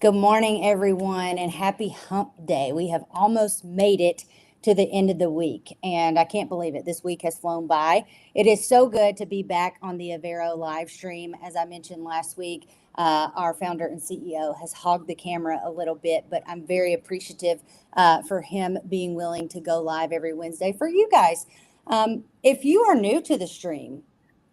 Good morning, everyone, and happy hump day. We have almost made it to the end of the week, and I can't believe it. This week has flown by. It is so good to be back on the Avero live stream. As I mentioned last week, our founder and CEO has hogged the camera a little bit, but I'm very appreciative for him being willing to go live every Wednesday for you guys. If you are new to the stream,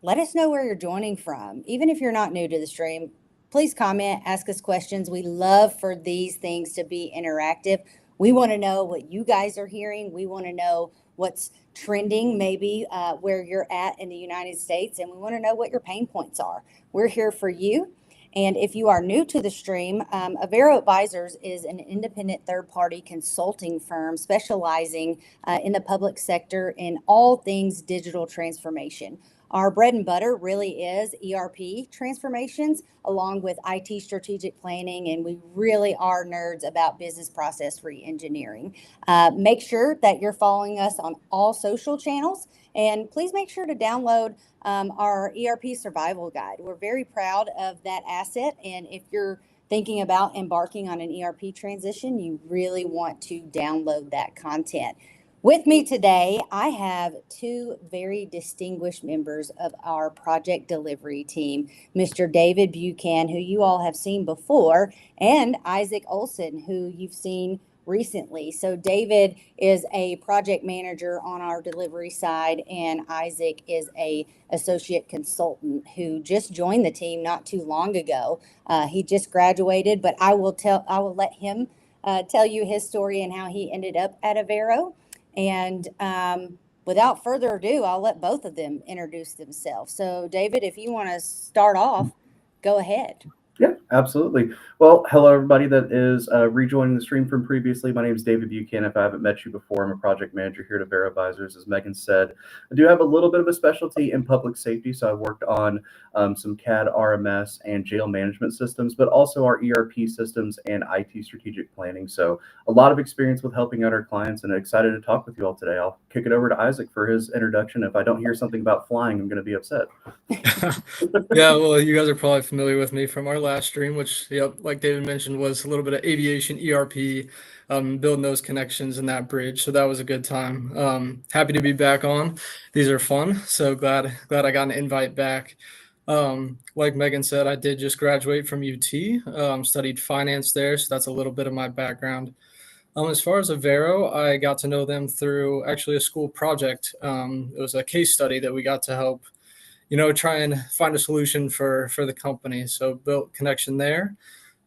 let us know where you're joining from. Even if you're not new to the stream, please comment, ask us questions. We love for these things to be interactive. We want to know what you guys are hearing. We want to know what's trending, maybe where you're at in the United States, and we want to know what your pain points are. We're here for you. And if you are new to the stream, Avero Advisors is an independent third-party consulting firm specializing in the public sector in all things digital transformation. Our bread and butter really is ERP transformations along with IT strategic planning, and we really are nerds about business process re-engineering. Make sure that you're following us on all social channels, and please make sure to download our ERP survival guide. We're very proud of that asset, and if you're thinking about embarking on an ERP transition, you really want to download that content. With me today, I have two very distinguished members of our project delivery team, Mr. David Buchan, who you all have seen before, and Isaac Olson, who you've seen recently. So David is a project manager on our delivery side, and Isaac is a associate consultant who just joined the team not too long ago. He just graduated, but I will let him tell you his story and how he ended up at Avero. And without further ado, I'll let both of them introduce themselves. So, David, if you want to start off, go ahead. Yeah, absolutely. Well, hello, everybody that is rejoining the stream from previously. My name is David Buchan. If I haven't met you before, I'm a project manager here at Avero Advisors. As Megan said, I do have a little bit of a specialty in public safety. So I worked on some CAD, RMS, and jail management systems, but also our ERP systems and IT strategic planning. So a lot of experience with helping out our clients, and excited to talk with you all today. I'll kick it over to Isaac for his introduction. If I don't hear something about flying, I'm going to be upset. Yeah, well, you guys are probably familiar with me from our last stream, which, yep, like David mentioned, was a little bit of aviation ERP, building those connections and that bridge. So that was a good time. Happy to be back on. These are fun. So glad I got an invite back. Like Megan said, I did just graduate from UT, studied finance there. So that's a little bit of my background. As far as Avero, I got to know them through actually a school project. It was a case study that we got to help try and find a solution for the company. So built connection there.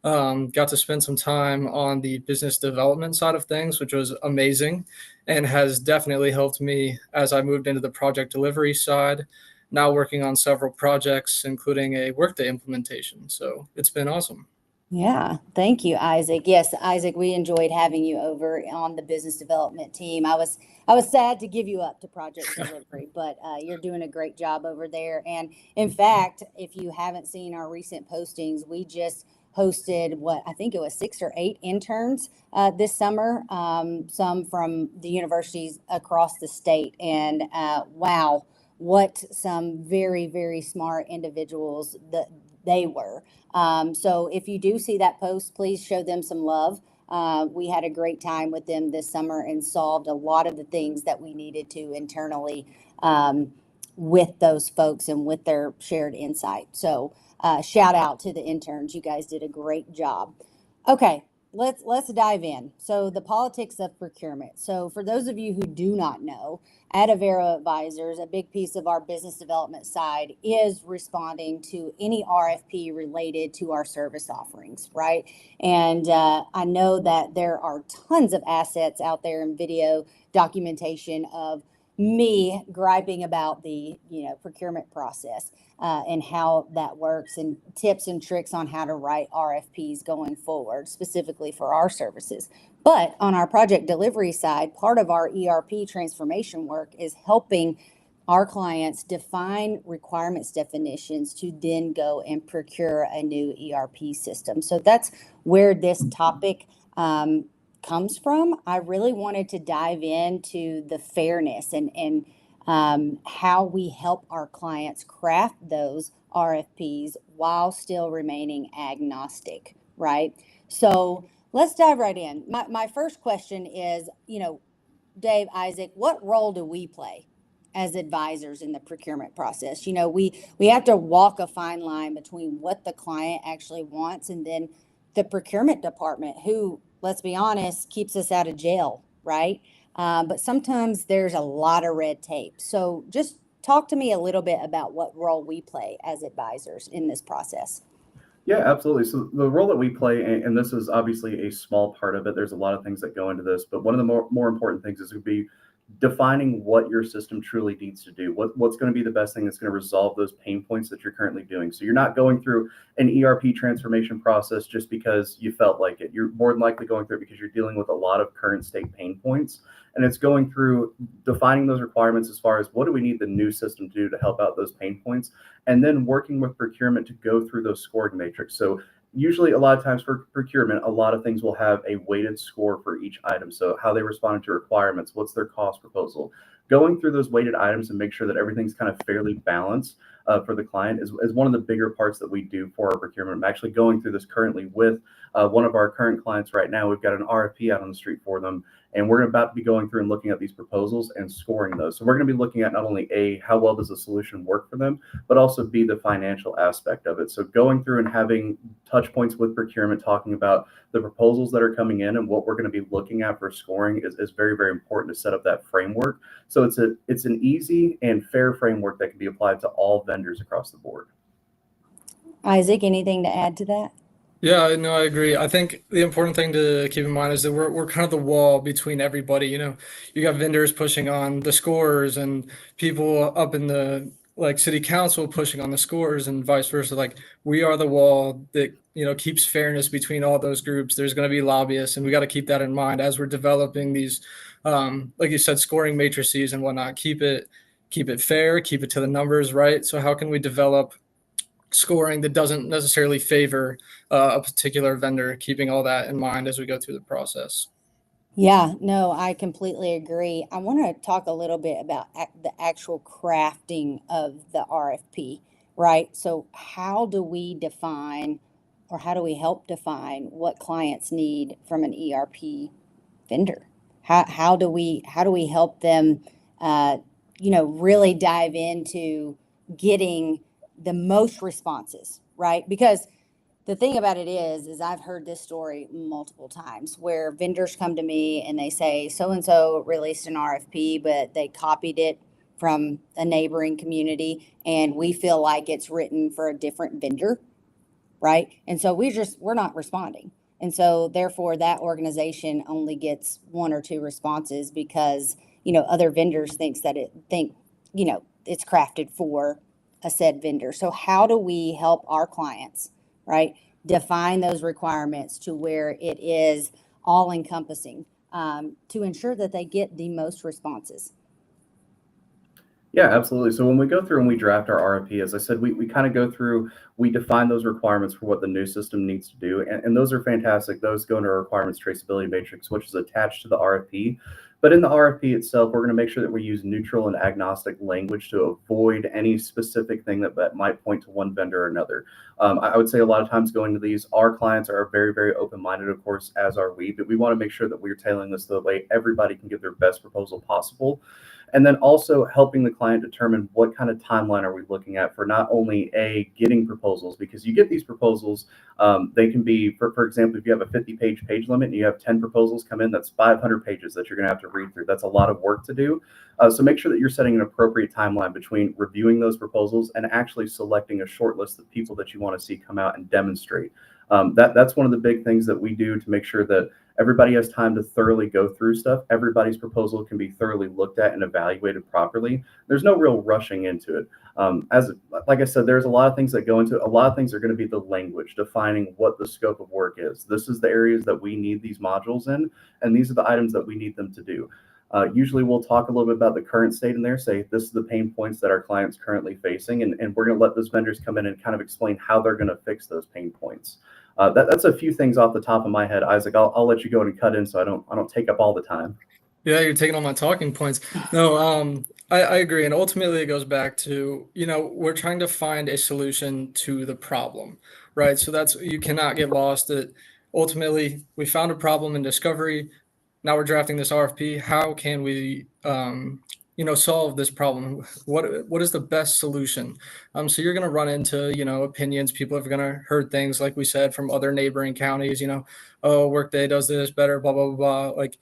Got to spend some time on the business development side of things, which was amazing and has definitely helped me as I moved into the project delivery side, now working on several projects, including a Workday implementation. So it's been awesome. Yeah, thank you, Isaac. Yes, Isaac, we enjoyed having you over on the business development team. I was sad to give you up to project delivery, but you're doing a great job over there. And in fact, if you haven't seen our recent postings, we just hosted what I think it was 6 or 8 interns this summer, some from the universities across the state. And wow, what some very, very smart individuals that they were. So if you do see that post, please show them some love. We had a great time with them this summer and solved a lot of the things that we needed to internally with those folks and with their shared insight. So shout out to the interns. You guys did a great job. Okay, let's dive in. So the politics of procurement. So for those of you who do not know, at Avero Advisors, a big piece of our business development side is responding to any RFP related to our service offerings, right? And I know that there are tons of assets out there in video documentation of me griping about the procurement process and how that works, and tips and tricks on how to write RFPs going forward, specifically for our services. But on our project delivery side, part of our ERP transformation work is helping our clients define requirements definitions to then go and procure a new ERP system. So that's where this topic comes from. I really wanted to dive into the fairness and how we help our clients craft those RFPs while still remaining agnostic, right? So let's dive right in. My first question is, Dave, Isaac, what role do we play as advisors in the procurement process? We have to walk a fine line between what the client actually wants and then the procurement department, who, let's be honest, keeps us out of jail, right? But sometimes there's a lot of red tape. So just talk to me a little bit about what role we play as advisors in this process. Yeah, absolutely. So the role that we play, and this is obviously a small part of it, there's a lot of things that go into this, but one of the more important things is to be defining what your system truly needs to do. What's going to be the best thing that's going to resolve those pain points that you're currently doing. So you're not going through an ERP transformation process just because you felt like it. You're more than likely going through it because you're dealing with a lot of current state pain points. And it's going through defining those requirements as far as what do we need the new system to do to help out those pain points, and then working with procurement to go through those scoring matrix. So usually a lot of times for procurement, a lot of things will have a weighted score for each item. So how they responded to requirements, what's their cost proposal, going through those weighted items and make sure that everything's kind of fairly balanced for the client is one of the bigger parts that we do for our procurement. I'm actually going through this currently with one of our current clients right now. We've got an RFP out on the street for them, and we're about to be going through and looking at these proposals and scoring those. So we're going to be looking at not only how well does the solution work for them, but also the financial aspect of it. So going through and having touch points with procurement, talking about the proposals that are coming in and what we're going to be looking at for scoring is very, very important to set up that framework. So it's an easy and fair framework that can be applied to all vendors across the board. Isaac, anything to add to that? Yeah, no, I agree. I think the important thing to keep in mind is that we're kind of the wall between everybody. You got vendors pushing on the scores and people up in the city council pushing on the scores and vice versa. Like, we are the wall that, keeps fairness between all those groups. There's going to be lobbyists, and we got to keep that in mind as we're developing these, like you said, scoring matrices and whatnot. Keep it fair, keep it to the numbers, right? So how can we develop scoring that doesn't necessarily favor a particular vendor, keeping all that in mind as we go through the process? Yeah, no, I completely agree. I want to talk a little bit about the actual crafting of the RFP, right? So how do we define, or how do we help define what clients need from an ERP vendor? How do we help them, really dive into getting the most responses, right? Because the thing about it is I've heard this story multiple times where vendors come to me and they say, so-and-so released an RFP, but they copied it from a neighboring community and we feel like it's written for a different vendor, right? And so we're not responding. And so therefore that organization only gets one or two responses because, other vendors think it's crafted for a said vendor. So how do we help our clients, right, define those requirements to where it is all encompassing to ensure that they get the most responses? Yeah, absolutely. So when we go through and we draft our RFP, as I said, we kind of go through, we define those requirements for what the new system needs to do. And those are fantastic. Those go into our requirements traceability matrix, which is attached to the RFP. But in the RFP itself, we're going to make sure that we use neutral and agnostic language to avoid any specific thing that might point to one vendor or another. I would say a lot of times going to these, our clients are very, very open-minded, of course, as are we, but we want to make sure that we're tailoring this the way everybody can give their best proposal possible. And then also helping the client determine what kind of timeline are we looking at for not only getting proposals, because you get these proposals, they can be, for example, if you have a 50-page page limit and you have 10 proposals come in, that's 500 pages that you're going to have to read through. That's a lot of work to do. So make sure that you're setting an appropriate timeline between reviewing those proposals and actually selecting a short list of people that you want to see come out and demonstrate. That's one of the big things that we do to make sure that everybody has time to thoroughly go through stuff. Everybody's proposal can be thoroughly looked at and evaluated properly. There's no real rushing into it. Like I said, there's a lot of things that go into it. A lot of things are going to be the language, defining what the scope of work is. This is the areas that we need these modules in, and these are the items that we need them to do. Usually we'll talk a little bit about the current state in there, say this is the pain points that our client's currently facing, and we're going to let those vendors come in and kind of explain how they're going to fix those pain points. That's a few things off the top of my head. Isaac, I'll let you go and cut in so I don't take up all the time. Yeah, you're taking all my talking points. No, I agree. And ultimately it goes back to, we're trying to find a solution to the problem, right? So you cannot get lost that ultimately we found a problem in discovery. Now we're drafting this RFP. How can we, solve this problem? What is the best solution? So you're going to run into, opinions. People are going to heard things like we said from other neighboring counties. Oh, Workday does this better, blah blah blah blah. Like,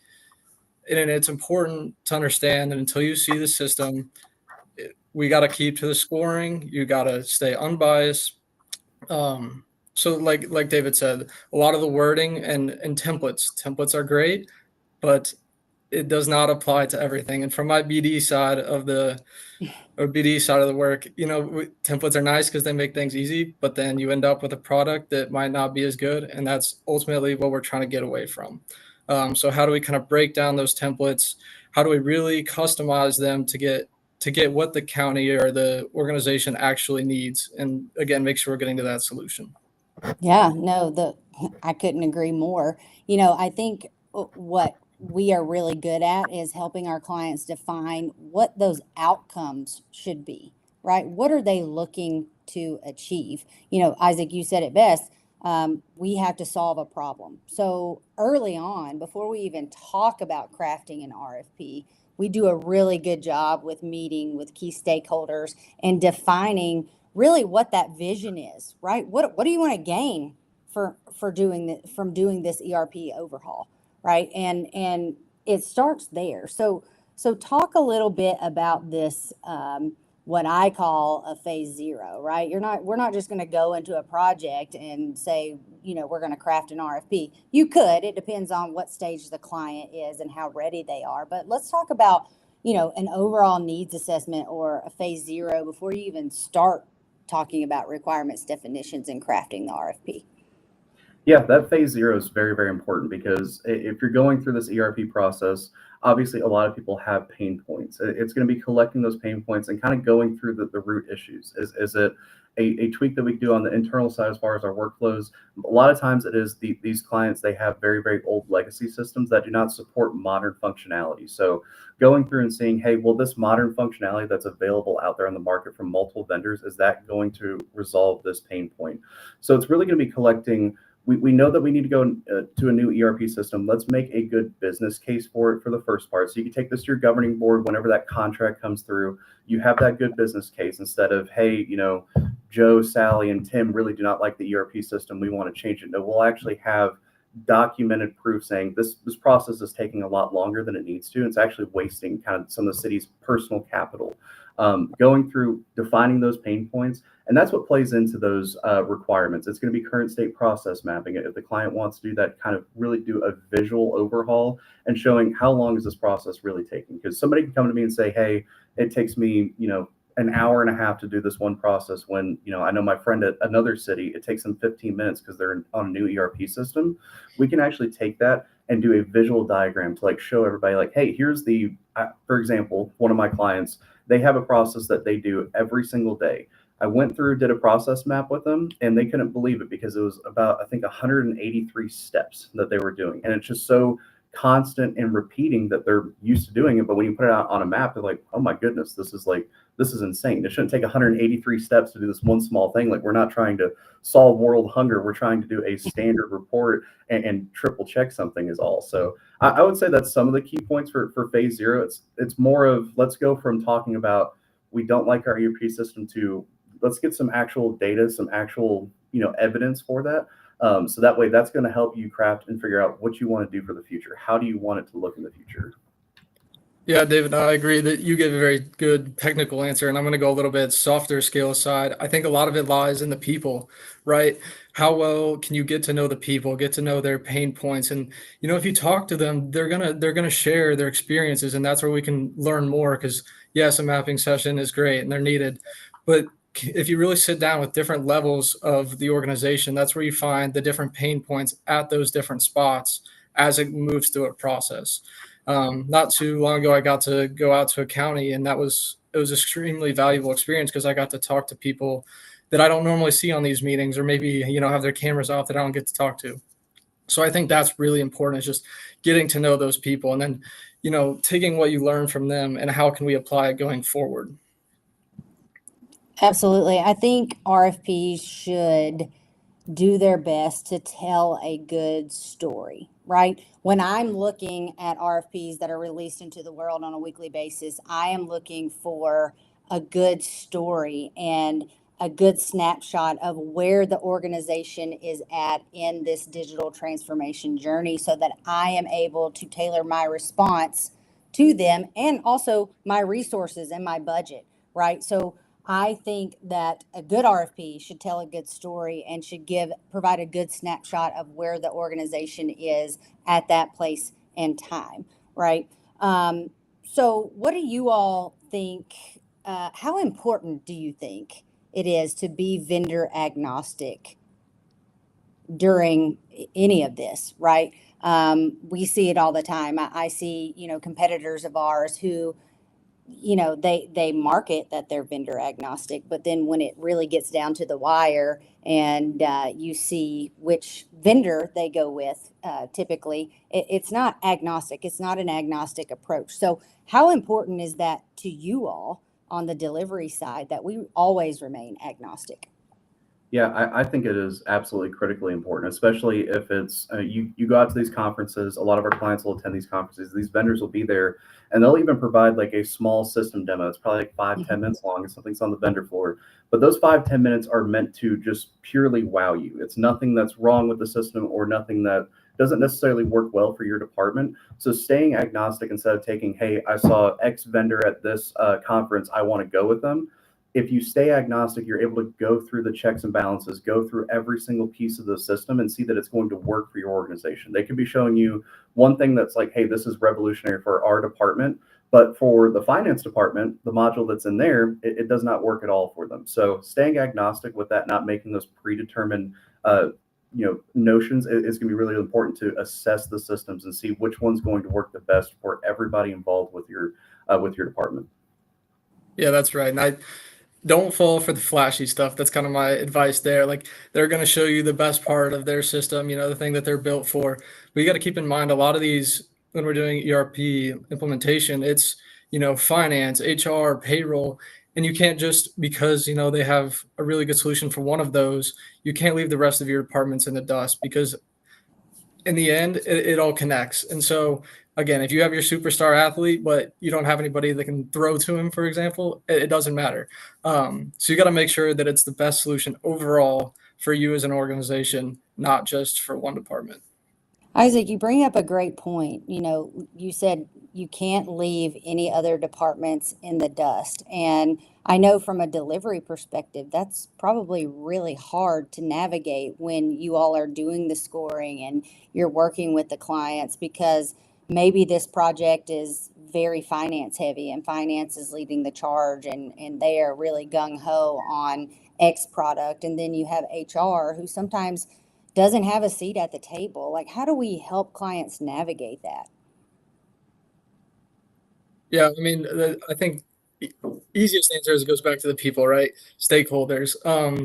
and it's important to understand that until you see the system, we got to keep to the scoring. You got to stay unbiased. So like David said, a lot of the wording and templates are great, but it does not apply to everything. And from my BD side of the work, templates are nice because they make things easy, but then you end up with a product that might not be as good, and that's ultimately what we're trying to get away from. So how do we kind of break down those templates? How do we really customize them to get what the county or the organization actually needs, and again, make sure we're getting to that solution. Yeah, no, I couldn't agree more. I think what we are really good at is helping our clients define what those outcomes should be, right? What are they looking to achieve? Isaac, you said it best. We have to solve a problem. So early on, before we even talk about crafting an RFP, we do a really good job with meeting with key stakeholders and defining really what that vision is, right? What do you want to gain from doing this ERP overhaul, right? And it starts there. So talk a little bit about this, what I call a phase zero, right? We're not just going to go into a project and say, we're going to craft an RFP. You could, it depends on what stage the client is and how ready they are. But let's talk about, an overall needs assessment or a phase zero before you even start talking about requirements, definitions, and crafting the RFP. Yeah, that phase zero is very, very important because if you're going through this ERP process, obviously a lot of people have pain points. It's going to be collecting those pain points and kind of going through the root issues. Is it a tweak that we do on the internal side as far as our workflows? A lot of times it is these clients, they have very, very old legacy systems that do not support modern functionality. So going through and seeing, hey, well, this modern functionality that's available out there on the market from multiple vendors, is that going to resolve this pain point? So it's really going to be collecting. We know that we need to go to a new ERP system. Let's make a good business case for it for the first part. So you can take this to your governing board whenever that contract comes through. You have that good business case instead of, hey, Joe, Sally, and Tim really do not like the ERP system. We want to change it. No, we'll actually have documented proof saying this process is taking a lot longer than it needs to. It's actually wasting kind of some of the city's personal capital. Going through defining those pain points, and that's what plays into those requirements. It's going to be current state process mapping. If the client wants to do that, kind of really do a visual overhaul and showing how long is this process really taking. Because somebody can come to me and say, hey, it takes me, an hour and a half to do this one process, when, I know my friend at another city, it takes them 15 minutes because they're on a new ERP system. We can actually take that and do a visual diagram to show everybody hey, here's for example, one of my clients, they have a process that they do every single day. I went through, did a process map with them, and they couldn't believe it because it was about, I think, 183 steps that they were doing. And it's just so constant and repeating that they're used to doing it. But when you put it out on a map, they're like, oh my goodness, this is insane. It shouldn't take 183 steps to do this one small thing. We're not trying to solve world hunger. We're trying to do a standard report and triple check something is all. So I would say that's some of the key points for phase zero. It's more of, let's go from talking about we don't like our ERP system to let's get some actual data, some actual evidence for that. So that way, that's going to help you craft and figure out what you want to do for the future. How do you want it to look in the future? Yeah, David, I agree that you gave a very good technical answer, and I'm going to go a little bit softer skill side. I think a lot of it lies in the people, right? How well can you get to know the people, get to know their pain points, and if you talk to them, they're gonna share their experiences, and that's where we can learn more. Because yes, a mapping session is great and they're needed, but if you really sit down with different levels of the organization, that's where you find the different pain points at those different spots as it moves through a process. Not too long ago, I got to go out to a county, and it was extremely valuable experience because I got to talk to people that I don't normally see on these meetings, or maybe, have their cameras off that I don't get to talk to. So I think that's really important, is just getting to know those people and then, taking what you learn from them and how can we apply it going forward. Absolutely. I think RFPs should do their best to tell a good story, right? When I'm looking at RFPs that are released into the world on a weekly basis, I am looking for a good story and a good snapshot of where the organization is at in this digital transformation journey so that I am able to tailor my response to them and also my resources and my budget, right? So I think that a good RFP should tell a good story and should provide a good snapshot of where the organization is at that place and time, right? So, what do you all think? How important do you think it is to be vendor agnostic during any of this, right? We see it all the time. I see, competitors of ours who they market that they're vendor agnostic, but then when it really gets down to the wire and you see which vendor they go with, typically it's not agnostic. It's not an agnostic approach. So how important is that to you all on the delivery side that we always remain agnostic? Yeah, I think it is absolutely critically important, especially if it's you go out to these conferences. A lot of our clients will attend these conferences. These vendors will be there, and they'll even provide like a small system demo. It's probably like 5-10 minutes long, and something's on the vendor floor. But those 5-10 minutes are meant to just purely wow you. It's nothing that's wrong with the system or nothing that doesn't necessarily work well for your department. So staying agnostic instead of taking, hey, I saw X vendor at this conference, I want to go with them. If you stay agnostic, you're able to go through the checks and balances, go through every single piece of the system and see that it's going to work for your organization. They could be showing you one thing that's like, hey, this is revolutionary for our department, but for the finance department, the module that's in there, it does not work at all for them. So staying agnostic with that, not making those predetermined notions is going to be really important to assess the systems and see which one's going to work the best for everybody involved with your department. Yeah, that's right. And I don't fall for the flashy stuff. That's kind of my advice there. Like they're going to show you the best part of their system, the thing that they're built for. But you got to keep in mind a lot of these when we're doing ERP implementation, it's, finance, HR, payroll, and you can't just because, they have a really good solution for one of those, you can't leave the rest of your departments in the dust because in the end, it all connects. And so, again, if you have your superstar athlete, but you don't have anybody that can throw to him, for example, it doesn't matter. So you got to make sure that it's the best solution overall for you as an organization, not just for one department. Isaac, you bring up a great point. You said you can't leave any other departments in the dust. And I know from a delivery perspective, that's probably really hard to navigate when you all are doing the scoring and you're working with the clients because maybe this project is very finance heavy and finance is leading the charge and they are really gung ho on X product. And then you have HR who sometimes doesn't have a seat at the table. Like, how do we help clients navigate that? Yeah, I mean, I think easiest answer is it goes back to the people, right? Stakeholders.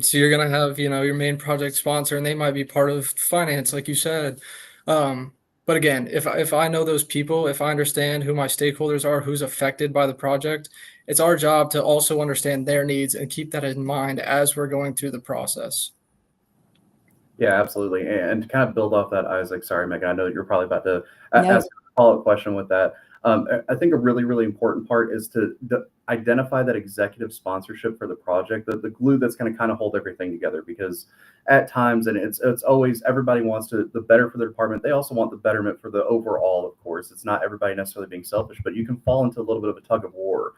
So you're gonna have, your main project sponsor, and they might be part of finance, like you said. But again, if I know those people, if I understand who my stakeholders are, who's affected by the project, it's our job to also understand their needs and keep that in mind as we're going through the process. Yeah, absolutely. And to kind of build off that, Isaac, sorry, Megan, I know that you're probably about to No. ask a follow-up question with that. I think a really, really important part is to identify that executive sponsorship for the project, the glue that's going to kind of hold everything together. Because at times, and it's always everybody wants the better for their department. They also want the betterment for the overall, of course. It's not everybody necessarily being selfish, but you can fall into a little bit of a tug of war.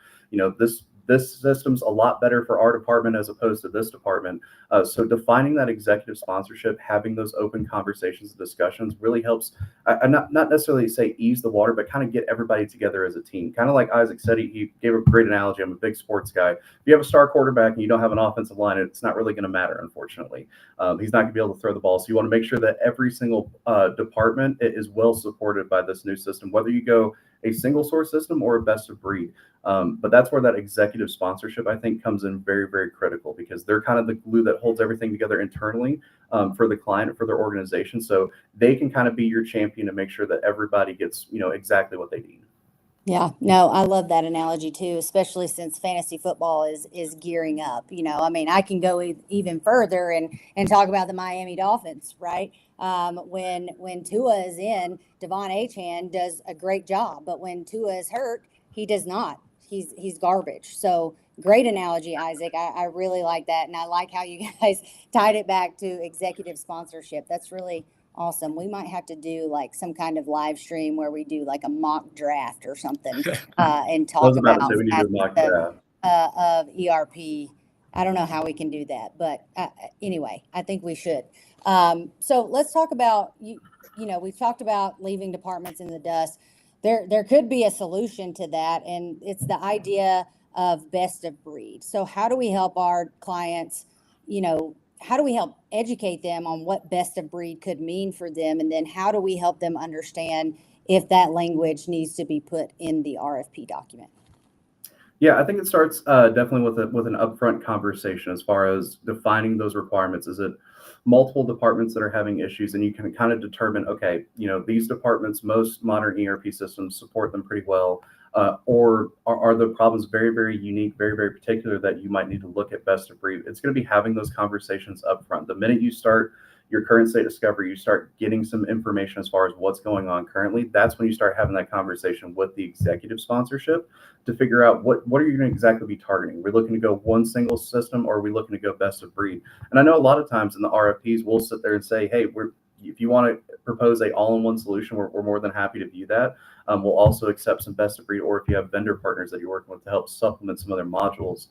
This system's a lot better for our department as opposed to this department. So defining that executive sponsorship, having those open conversations and discussions really helps, not necessarily say ease the water, but kind of get everybody together as a team. Kind of like Isaac said, he gave a great analogy. I'm a big sports guy. If you have a star quarterback and you don't have an offensive line, it's not really going to matter, unfortunately. He's not going to be able to throw the ball. So you want to make sure that every single department is well supported by this new system, whether you go a single source system or a best of breed. But that's where that executive sponsorship, I think, comes in very, very critical because they're kind of the glue that holds everything together internally for the client, for their organization. So they can kind of be your champion to make sure that everybody gets, exactly what they need. Yeah, no, I love that analogy too, especially since fantasy football is gearing up. I mean, I can go even further and talk about the Miami Dolphins, right? When Tua is in, Devon Achane does a great job, but when Tua is hurt, he does not. He's garbage. So great analogy, Isaac. I really like that, and I like how you guys tied it back to executive sponsorship. That's really awesome. We might have to do like some kind of live stream where we do like a mock draft or something and I was talk about about to say we need to mock facets draft. of ERP. I don't know how we can do that, but anyway, I think we should. So let's talk about you. We've talked about leaving departments in the dust. There could be a solution to that, and it's the idea of best of breed. So how do we help our clients? How do we help educate them on what best of breed could mean for them? And then how do we help them understand if that language needs to be put in the RFP document? Yeah, I think it starts definitely with an upfront conversation as far as defining those requirements. Is it multiple departments that are having issues, and you can kind of determine, okay, these departments, most modern ERP systems support them pretty well, or are the problems very, very unique, very, very particular that you might need to look at best of breed? It's going to be having those conversations up front. The minute you start your current state discovery, you start getting some information as far as what's going on currently. That's when you start having that conversation with the executive sponsorship to figure out what are you going to exactly be targeting. We're looking to go one single system, or are we looking to go best of breed? And I know a lot of times in the RFPs, we'll sit there and say, hey, if you want to propose a all-in-one solution, we're more than happy to view that. We'll also accept some best of breed, or if you have vendor partners that you're working with to help supplement some other modules,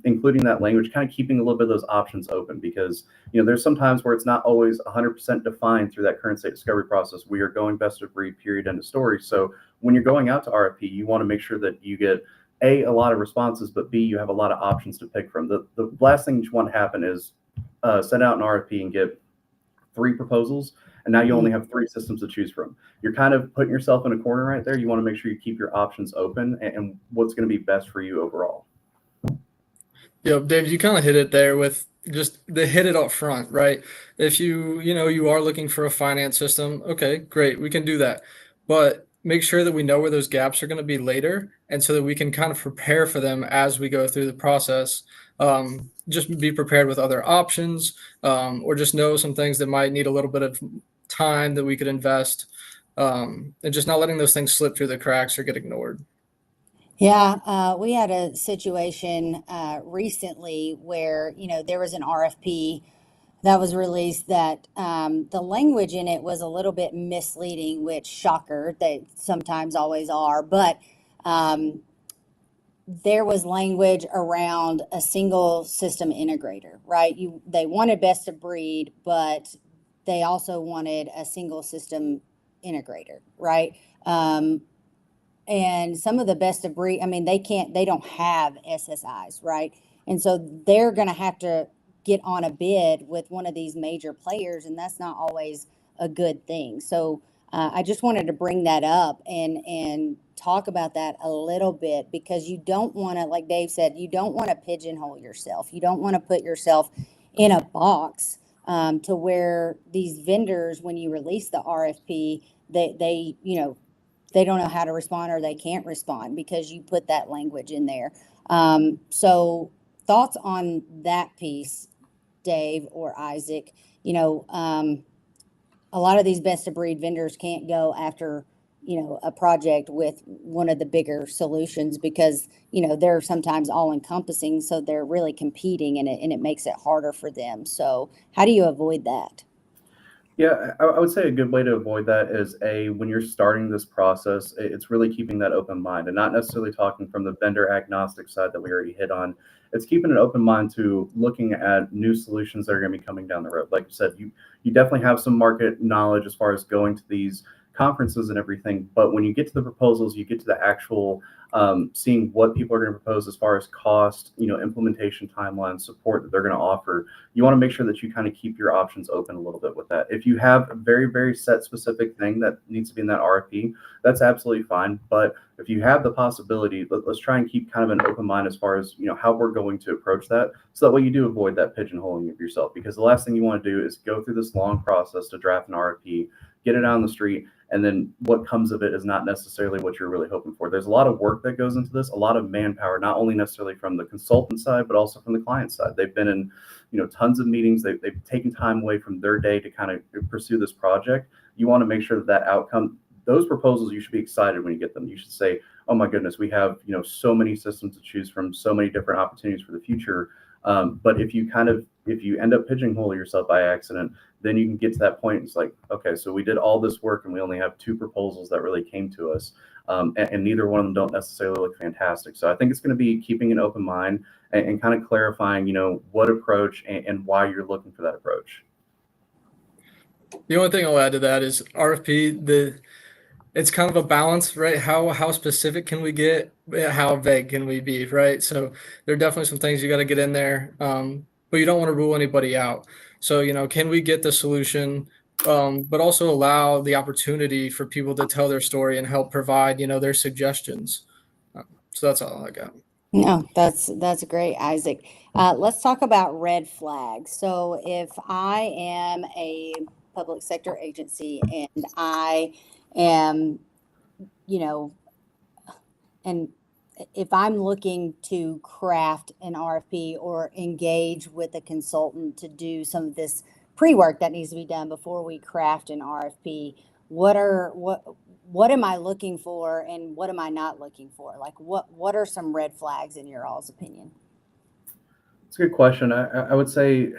including that language, kind of keeping a little bit of those options open, because there's some times where it's not always 100% defined through that current state discovery process. We are going best of breed, period, end of story. So when you're going out to RFP, you want to make sure that you get a lot of responses, but B, you have a lot of options to pick from. The last thing you want to happen is send out an RFP and get 3 proposals, and now you only have 3 systems to choose from. You're kind of putting yourself in a corner right there. You want to make sure you keep your options open and what's going to be best for you overall. Yeah, Dave, you kind of hit it there with just hit it up front, right? If you are looking for a finance system, okay, great, we can do that. But make sure that we know where those gaps are going to be later, and so that we can kind of prepare for them as we go through the process. Just be prepared with other options, or just know some things that might need a little bit of time that we could invest, and just not letting those things slip through the cracks or get ignored. Yeah, we had a situation recently where there was an RFP that was released that the language in it was a little bit misleading, which shocker, they sometimes always are, but um, there was language around a single system integrator, right? They wanted best of breed, but they also wanted a single system integrator, right? And some of the best of breed, I mean, they don't have SSIs, right? And so they're going to have to get on a bid with one of these major players, and that's not always a good thing. So I just wanted to bring that up and talk about that a little bit, because you don't want to, like Dave said, you don't want to pigeonhole yourself. You don't want to put yourself in a box to where these vendors, when you release the RFP, they don't know how to respond, or they can't respond because you put that language in there. So thoughts on that piece, Dave or Isaac? A lot of these best of breed vendors can't go after, a project with one of the bigger solutions, because, they're sometimes all encompassing. So they're really competing, and it makes it harder for them. So how do you avoid that? Yeah, I would say a good way to avoid that is when you're starting this process, it's really keeping that open mind and not necessarily talking from the vendor agnostic side that we already hit on. It's keeping an open mind to looking at new solutions that are going to be coming down the road. Like you said, you definitely have some market knowledge as far as going to these conferences and everything, but when you get to the proposals, you get to the actual seeing what people are going to propose as far as cost, implementation timeline, support that they're going to offer. You want to make sure that you kind of keep your options open a little bit with that. If you have a very, very set specific thing that needs to be in that RFP, that's absolutely fine. But if you have the possibility, let's try and keep kind of an open mind as far as how we're going to approach that, so that way you do avoid that pigeonholing of yourself. Because the last thing you want to do is go through this long process to draft an RFP, get it out on the street, and then what comes of it is not necessarily what you're really hoping for. There's a lot of work that goes into this, a lot of manpower, not only necessarily from the consultant side, but also from the client side. They've been in, tons of meetings. They've taken time away from their day to kind of pursue this project. You want to make sure that outcome, those proposals, you should be excited when you get them. You should say, oh my goodness, we have, so many systems to choose from, so many different opportunities for the future. But if you end up pigeonholing yourself by accident, then you can get to that point. It's like, okay, so we did all this work and we only have 2 proposals that really came to us. And neither one of them don't necessarily look fantastic. So I think it's going to be keeping an open mind and kind of clarifying, what approach and why you're looking for that approach. The only thing I'll add to that is RFP, it's kind of a balance, right? How specific can we get? How vague can we be, right? So there are definitely some things you got to get in there, but you don't want to rule anybody out. So, can we get the solution, but also allow the opportunity for people to tell their story and help provide, their suggestions. So that's all I got. No, that's great, Isaac. Let's talk about red flags. So if I am a public sector agency and I am, and if I'm looking to craft an RFP or engage with a consultant to do some of this pre-work that needs to be done before we craft an RFP, what am I looking for and what am I not looking for? Like what are some red flags in your all's opinion? It's a good question. I would say,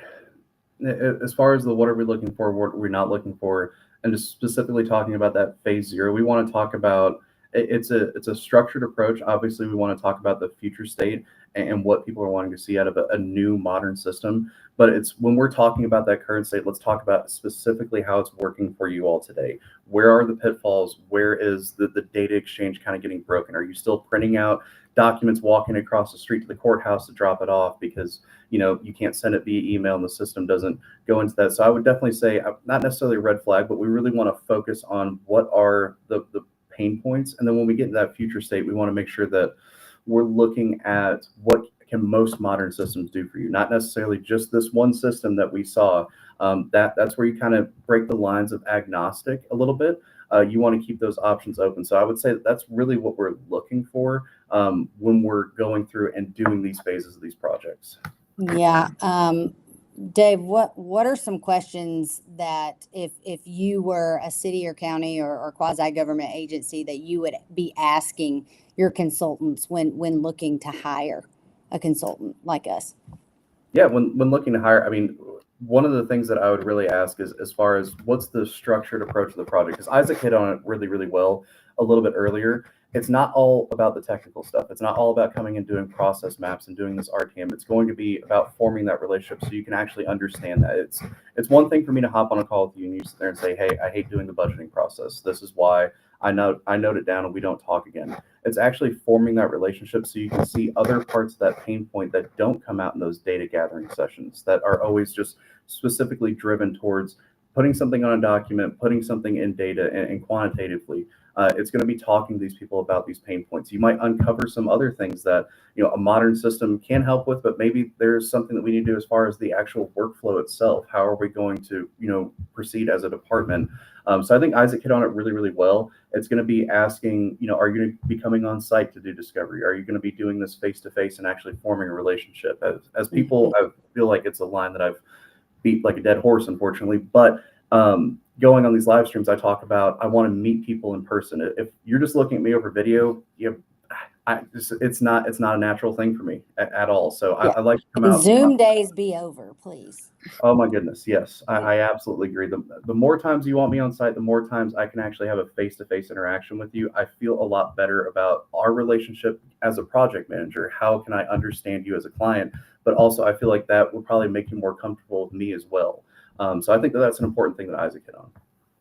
as far as what are we looking for, what are we not looking for, and just specifically talking about that phase 0, we want to talk about it's a structured approach. Obviously, we want to talk about the future state and what people are wanting to see out of a new modern system. But it's when we're talking about that current state, let's talk about specifically how it's working for you all today. Where are the pitfalls? Where is the data exchange kind of getting broken? Are you still printing out documents, walking across the street to the courthouse to drop it off because you can't send it via email and the system doesn't go into that? So I would definitely say not necessarily a red flag, but we really want to focus on what are the pain points. And then when we get to that future state, we want to make sure that we're looking at what can most modern systems do for you, not necessarily just this one system that we saw. That's where you kind of break the lines of agnostic a little bit. You want to keep those options open. So I would say that's really what we're looking for when we're going through and doing these phases of these projects. Yeah. Dave, what are some questions that if you were a city or county or quasi-government agency that you would be asking your consultants when looking to hire a consultant like us? Yeah, when looking to hire, I mean, one of the things that I would really ask is as far as what's the structured approach to the project, because Isaac hit on it really, really well a little bit earlier. It's not all about the technical stuff. It's not all about coming and doing process maps and doing this RTM. It's going to be about forming that relationship so you can actually understand that. It's one thing for me to hop on a call with you and you sit there and say, hey, I hate doing the budgeting process. This is why I note it down and we don't talk again. It's actually forming that relationship so you can see other parts of that pain point that don't come out in those data gathering sessions that are always just specifically driven towards putting something on a document, putting something in data and quantitatively. It's going to be talking to these people about these pain points. You might uncover some other things that a modern system can help with, but maybe there's something that we need to do as far as the actual workflow itself. How are we going to proceed as a department? So I think Isaac hit on it really, really well. It's going to be asking, are you going to be coming on site to do discovery? Are you going to be doing this face to face and actually forming a relationship? As people, I feel like it's a line that I've beat like a dead horse, unfortunately, but going on these live streams, I talk about I want to meet people in person. If you're just looking at me over video, it's not a natural thing for me at all. So yeah. I like to come out. Zoom days be over, please. Oh my goodness, yes, I absolutely agree. The more times you want me on site, the more times I can actually have a face-to-face interaction with you. I feel a lot better about our relationship as a project manager. How can I understand you as a client? But also, I feel like that would probably make you more comfortable with me as well. So I think that's an important thing that Isaac hit on.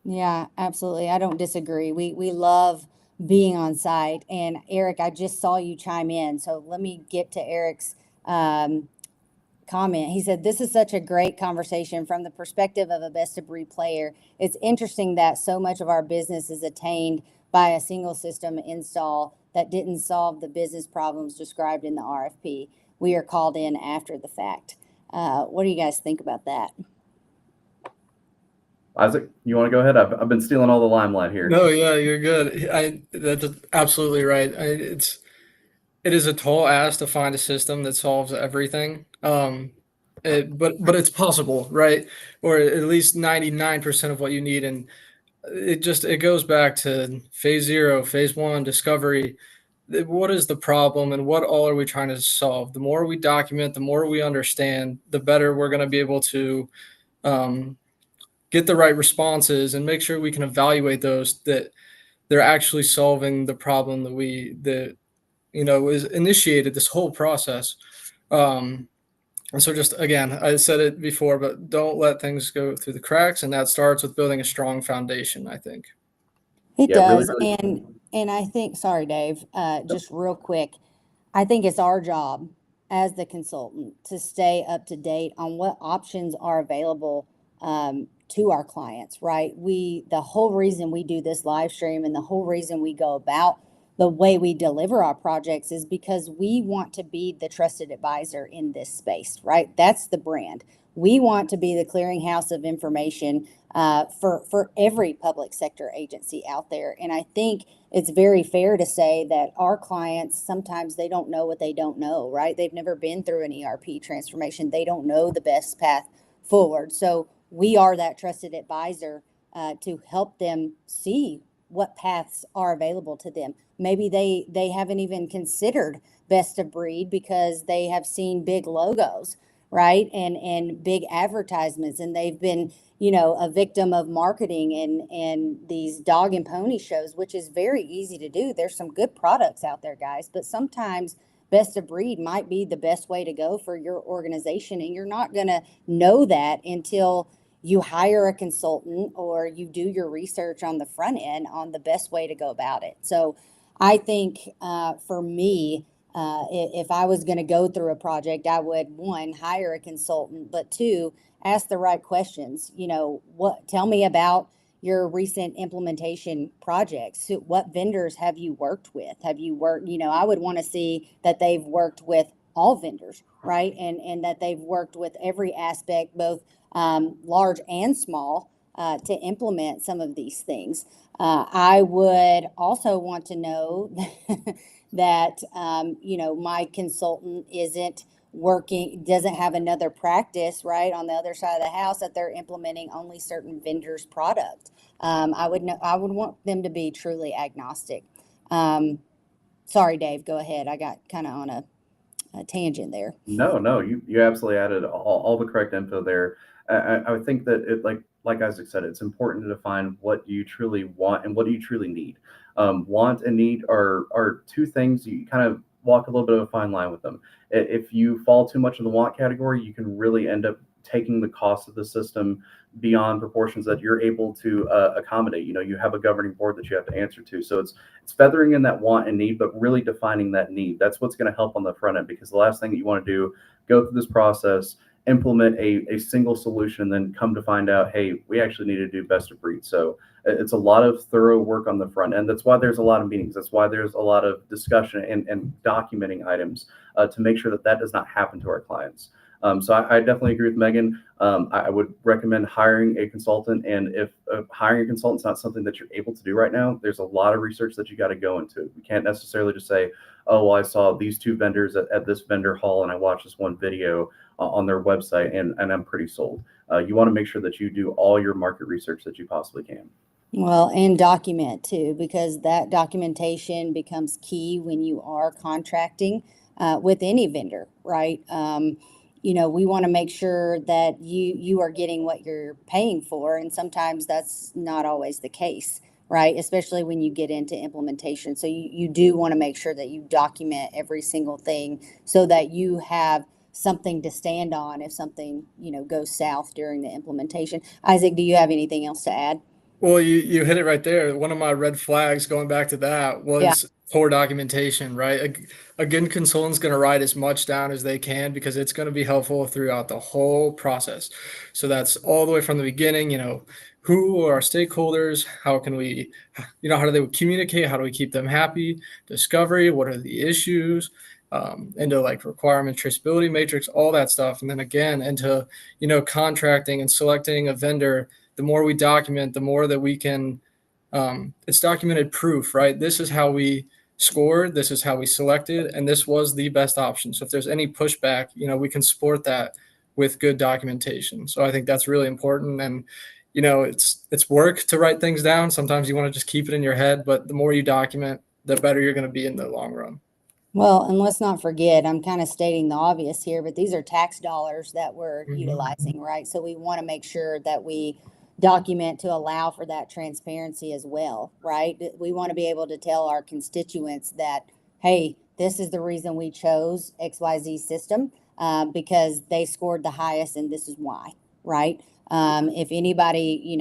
Yeah, absolutely. I don't disagree. We love being on site. And Eric, I just saw you chime in. So let me get to Eric's comment. He said, this is such a great conversation from the perspective of a best of breed player. It's interesting that so much of our business is attained by a single system install that didn't solve the business problems described in the RFP. We are called in after the fact. What do you guys think about that? Isaac, you want to go ahead? I've been stealing all the limelight here. No, yeah, you're good. That's absolutely right. It is a tall ask to find a system that solves everything. But it's possible, right? Or at least 99% of what you need. And it goes back to phase 0, phase 1, discovery. What is the problem and what all are we trying to solve? The more we document, the more we understand, the better we're going to be able to um, get the right responses and make sure we can evaluate those, that they're actually solving the problem that is initiated this whole process. And so just again, I said it before, but don't let things go through the cracks, and that starts with building a strong foundation, I think. It Yeah, really, does. really. And I think, sorry, Dave, just real quick, I think it's our job as the consultant to stay up to date on what options are available to our clients, right? The whole reason we do this live stream and the whole reason we go about the way we deliver our projects is because we want to be the trusted advisor in this space, right? That's the brand. We want to be the clearinghouse of information for every public sector agency out there. And I think it's very fair to say that our clients, sometimes they don't know what they don't know, right? They've never been through an ERP transformation. They don't know the best path forward. So we are that trusted advisor to help them see what paths are available to them. Maybe they haven't even considered best of breed because they have seen big logos, right? And big advertisements, and they've been, a victim of marketing and these dog and pony shows, which is very easy to do. There's some good products out there, guys, but sometimes best of breed might be the best way to go for your organization. And you're not going to know that until you hire a consultant or you do your research on the front end on the best way to go about it. So I think for me, if I was going to go through a project, I would, one, hire a consultant, but two, ask the right questions. Tell me about your recent implementation projects. What vendors have you worked with? Have you worked, I would want to see that they've worked with all vendors, right? And that they've worked with every aspect, both large and small, to implement some of these things. I would also want to know that, my consultant doesn't have another practice, right, on the other side of the house that they're implementing only certain vendors' product. I would want them to be truly agnostic. Sorry, Dave, go ahead. I got kind of on a tangent there. No, you absolutely added all the correct info there. I would think that like Isaac said, it's important to define what you truly want and what you truly need. Want and need are two things you kind of walk a little bit of a fine line with them. If you fall too much in the want category, you can really end up taking the cost of the system beyond proportions that you're able to accommodate. You have a governing board that you have to answer to. So it's feathering in that want and need, but really defining that need. That's what's going to help on the front end, because the last thing that you want to do, go through this process, implement a single solution, and then come to find out, hey, we actually need to do best of breed. So it's a lot of thorough work on the front end. That's why there's a lot of meetings. That's why there's a lot of discussion and documenting items to make sure that does not happen to our clients. So I definitely agree with Megan. I would recommend hiring a consultant. And if hiring a consultant is not something that you're able to do right now, there's a lot of research that you got to go into. You can't necessarily just say, oh, well, I saw these two vendors at this vendor hall and I watched this one video on their website and I'm pretty sold. You want to make sure that you do all your market research that you possibly can. Well, and document too, because that documentation becomes key when you are contracting with any vendor, right? We want to make sure that you are getting what you're paying for, and sometimes that's not always the case, right? Especially when you get into implementation. So you do want to make sure that you document every single thing so that you have something to stand on if something, goes south during the implementation. Isaac, do you have anything else to add? Well, you hit it right there. One of my red flags going back to that Yeah. was poor documentation, right? A good consultant's going to write as much down as they can because it's going to be helpful throughout the whole process. So that's all the way from the beginning, who are our stakeholders? How can we, how do they communicate? How do we keep them happy? Discovery, what are the issues? Into like requirement traceability matrix, all that stuff. And then again, into, contracting and selecting a vendor the more we document, the more that we can, it's documented proof, right? This is how we scored, this is how we selected, and this was the best option. So if there's any pushback, we can support that with good documentation. So I think that's really important. And it's work to write things down. Sometimes you want to just keep it in your head, but the more you document, the better you're going to be in the long run. Well, and let's not forget, I'm kind of stating the obvious here, but these are tax dollars that we're utilizing, right? So we want to make sure that we document to allow for that transparency as well, right? We want to be able to tell our constituents that, hey, this is the reason we chose XYZ system, because they scored the highest and this is why, right? If anybody,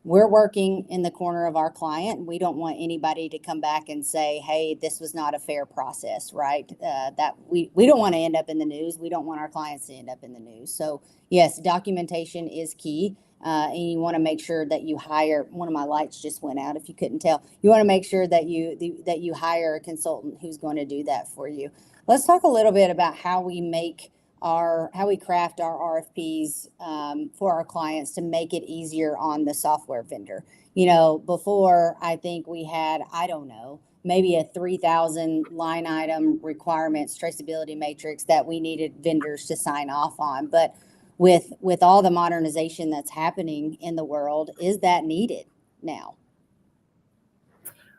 we're working in the corner of our client. We don't want anybody to come back and say, hey, this was not a fair process, right? That we don't want to end up in the news. We don't want our clients to end up in the news. So yes, documentation is key. And you want to make sure that you hire, one of my lights just went out if you couldn't tell. You want to make sure that you hire a consultant who's going to do that for you. Let's talk a little bit about how we craft our RFPs for our clients to make it easier on the software vendor. Before, I think we had, I don't know, maybe a 3,000 line item requirements traceability matrix that we needed vendors to sign off on. But with all the modernization that's happening in the world, is that needed now?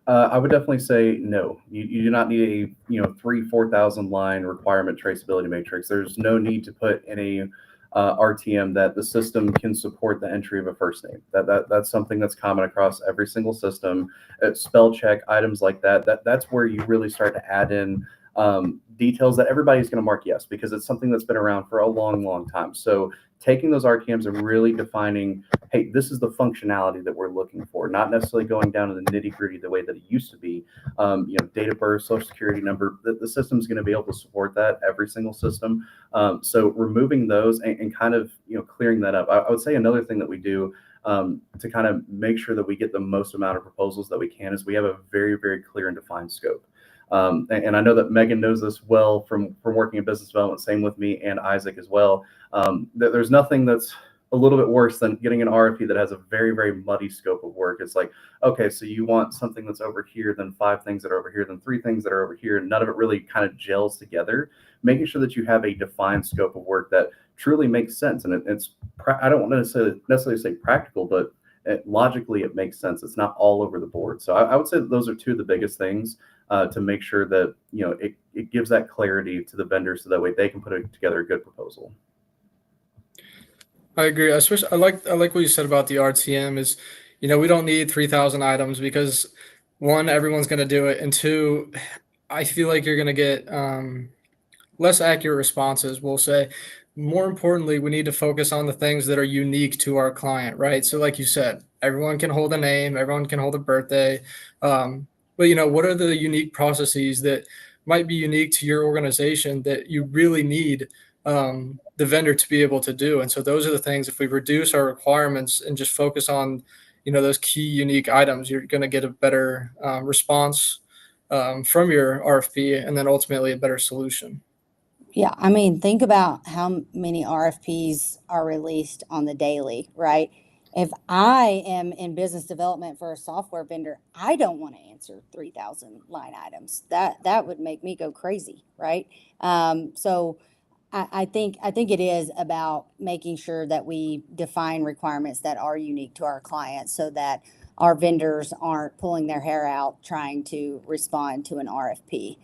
I would definitely say no. You do not need a 3,000-4,000 line requirement traceability matrix. There's no need to put in a RTM that the system can support the entry of a first name. That's something that's common across every single system. Spell check items like that. That's where you really start to add in details that everybody's going to mark yes, because it's something that's been around for a long, long time. So taking those RTMs and really defining, hey, this is the functionality that we're looking for, not necessarily going down to the nitty gritty the way that it used to be. Date of birth, social security number, the system's going to be able to support that, every single system. So removing those and kind of, clearing that up. I would say another thing that we do to kind of make sure that we get the most amount of proposals that we can is we have a very, very clear and defined scope. And I know that Megan knows this well from working in business development, same with me and Isaac as well. There's nothing that's a little bit worse than getting an RFP that has a very, very muddy scope of work. It's like, okay, so you want something that's over here, then 5 things that are over here, then 3 things that are over here, and none of it really kind of gels together. Making sure that you have a defined scope of work that truly makes sense. And I don't want to necessarily say practical, but logically it makes sense. It's not all over the board. So I would say that those are 2 of the biggest things to make sure that it gives that clarity to the vendor, so that way they can put together a good proposal. I agree. I like what you said about the RTM is, we don't need 3,000 items because 1, everyone's going to do it, and 2, I feel like you're going to get less accurate responses. We'll say, more importantly, we need to focus on the things that are unique to our client, right? So like you said, everyone can hold a name, everyone can hold a birthday. But what are the unique processes that might be unique to your organization that you really need the vendor to be able to do? And so those are the things, if we reduce our requirements and just focus on, those key unique items, you're going to get a better response from your RFP, and then ultimately a better solution. Yeah, think about how many RFPs are released on the daily, right? If I am in business development for a software vendor, I don't want to answer 3,000 line items. That would make me go crazy, right? So I think it is about making sure that we define requirements that are unique to our clients, so that our vendors aren't pulling their hair out trying to respond to an RFP.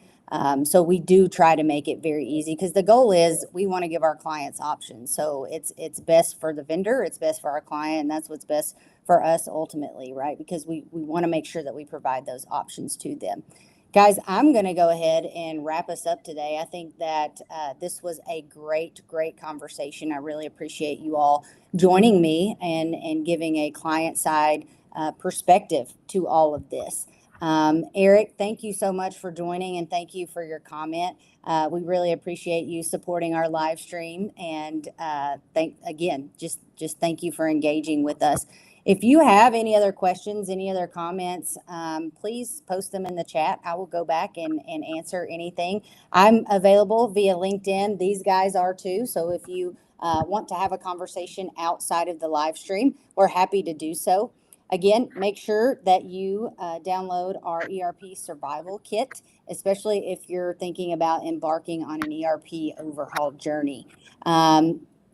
So we do try to make it very easy, because the goal is we want to give our clients options. So it's best for the vendor, it's best for our client, and that's what's best for us ultimately, right? Because we want to make sure that we provide those options to them. Guys, I'm going to go ahead and wrap us up today. I think that this was a great conversation. I really appreciate you all joining me and giving a client side perspective to all of this. Eric, thank you so much for joining, and thank you for your comment. We really appreciate you supporting our live stream, and thank you for engaging with us. If you have any other questions, any other comments, please post them in the chat. I will go back and answer anything. I'm available via LinkedIn. These guys are too. So if you want to have a conversation outside of the live stream, we're happy to do so. Again, make sure that you download our ERP survival kit, especially if you're thinking about embarking on an ERP overhaul journey.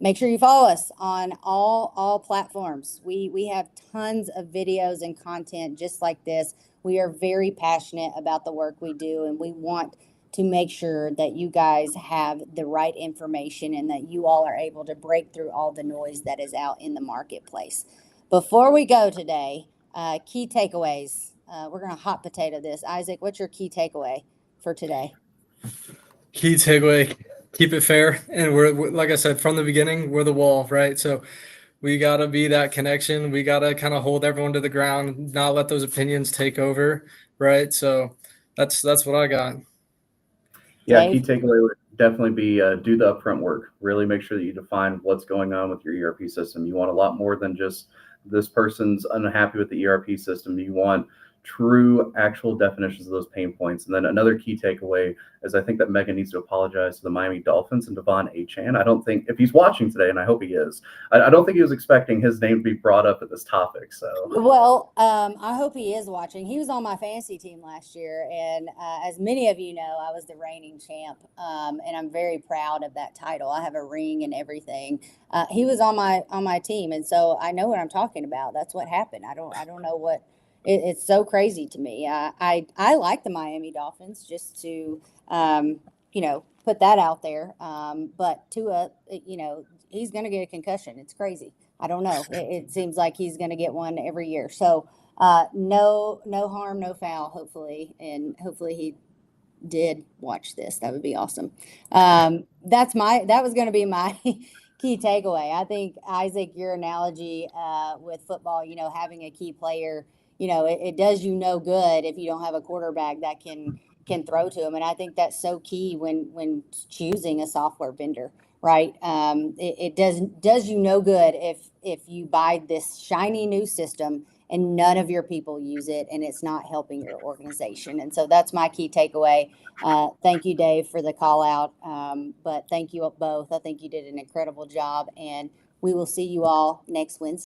Make sure you follow us on all platforms. We have tons of videos and content just like this. We are very passionate about the work we do, and we want to make sure that you guys have the right information and that you all are able to break through all the noise that is out in the marketplace. Before we go today, key takeaways. We're going to hot potato this. Isaac, what's your key takeaway for today? Key takeaway, keep it fair. And we're like I said, from the beginning, we're the wall, right? So we got to be that connection. We got to kind of hold everyone to the ground, not let those opinions take over, right? So that's what I got. Yeah, Dave? key takeaway would definitely be do the upfront work. Really make sure that you define what's going on with your ERP system. You want a lot more than just this person's unhappy with the ERP system. You want true, actual definitions of those pain points. And then another key takeaway is I think that Megan needs to apologize to the Miami Dolphins and Devon Achane. I don't think, if he's watching today, and I hope he is, I don't think he was expecting his name to be brought up at this topic. So, well, I hope he is watching. He was on my fantasy team last year, and as many of you know, I was the reigning champ, and I'm very proud of that title. I have a ring and everything. He was on my team, and so I know what I'm talking about. That's what happened. I don't know what. It's so crazy to me. I like the Miami Dolphins, just to put that out there. But Tua, he's going to get a concussion. It's crazy. I don't know. It seems like he's going to get one every year. So no harm, no foul. Hopefully, and hopefully he did watch this. That would be awesome. That was going to be my key takeaway. I think, Isaac, your analogy with football, having a key player, it does you no good if you don't have a quarterback that can throw to him. And I think that's so key when choosing a software vendor, right? It does you no good if you buy this shiny new system and none of your people use it and it's not helping your organization. And so that's my key takeaway. Thank you, Dave, for the call out. But thank you both. I think you did an incredible job, and we will see you all next Wednesday.